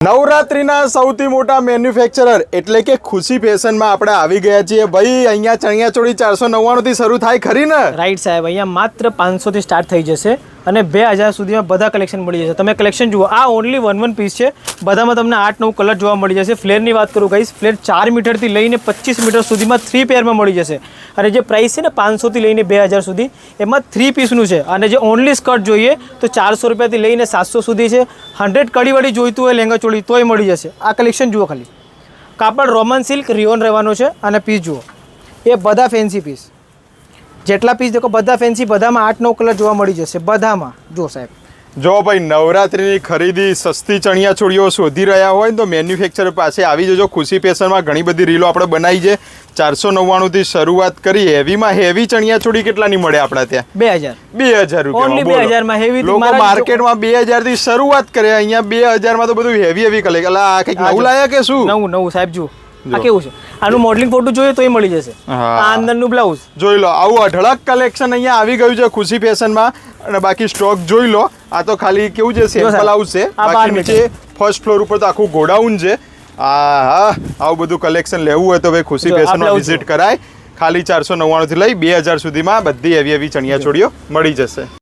નવરાત્રીના સૌથી મોટા મેન્યુફેક્ચરર એટલે કે ખુશી ફેશનમાં આપણે આવી ગયા છીએ ભાઈ। અહીંયા ચણિયાચોળી 499 થી શરૂ થાય ખરી ને? રાઈટ સાહેબ, અહીંયા માત્ર 500 થી સ્ટાર્ટ થઈ જશે અને 2000 સુધીમાં બધા કલેક્શન મળી જશે। તમે કલેક્શન જુઓ, આ ઓનલી વન પીસ છે, બધામાં તમને 8-9 કલર જોવા મળી જશે। ફ્લેરની વાત કરું ગાઈસ, ફ્લેર 4 મીટરથી લઈને 25 મીટર સુધીમાં 3 પેરમાં મળી જશે અને જે પ્રાઇસ છે ને 500 થી લઈને 2000 સુધી, એમાં 3 પીસનું છે અને જે ઓનલી સ્કર્ટ જોઈએ તો 400 રૂપિયાથી લઈને 700 સુધી છે। 100 કડીવાળી જોઈતું હોય લેંગા ચોળી તોય મળી જશે। આ કલેક્શન જુઓ, ખાલી કાપડ રોમન સિલ્ક રિયોન રહેવાનો છે અને પીસ જુઓ, એ બધા ફેન્સી પીસ, જેટલા પીસ દેખો બધા ફેન્સી, બધામાં 8-9 કલર જોવા મળી જશે બધામાં। જો સાહેબ, જો ભાઈ નવરાત્રીની ખરીદી સસ્તી ચણિયાચોળીઓ શોધી રહ્યા હોય તો મેન્યુફેક્ચર પાસે આવી જજો। ખુશી ફેશનમાં ઘણી બધી રીલો આપણે બનાવી છે। 499 થી શરૂઆત કરી। હેવીમાં હેવી ચણિયાચોળી કેટલાની મળે આપણા ત્યાં? 2000 રૂપિયા ઓનલી 2000 માં હેવી। લોકો માર્કેટમાં 2000 થી શરૂઆત કરે, અહીંયા 2000 માં તો બધું હેવી કલેક્શન। આ કંઈક નવું લાયા કે શું? નવું સાહેબ જુઓ, આ કેવું છે, આનું મોડલિંગ ફોટો જોઈએ તોય મળી જશે। આ અંદરનું બ્લાઉઝ જોઈ લો, આવું અઢળક કલેક્શન અહીંયા આવી ગયું છે ખુશી ફેશનમાં અને બાકી સ્ટોક જોઈ લો। આ તો ખાલી કેવું છે, સેમ્પલ આવશે, બાકી નીચે ફર્સ્ટ ફ્લોર ઉપર તો આખું ગોડાઉન છે। હા, આવું બધું કલેક્શન લેવું હોય તો ભાઈ ખુશી ફેશનમાં વિઝિટ કરાય। ખાલી 499 થી લઈ 2000 સુધીમાં બધી એવી ચણિયાચોળીઓ મળી જશે।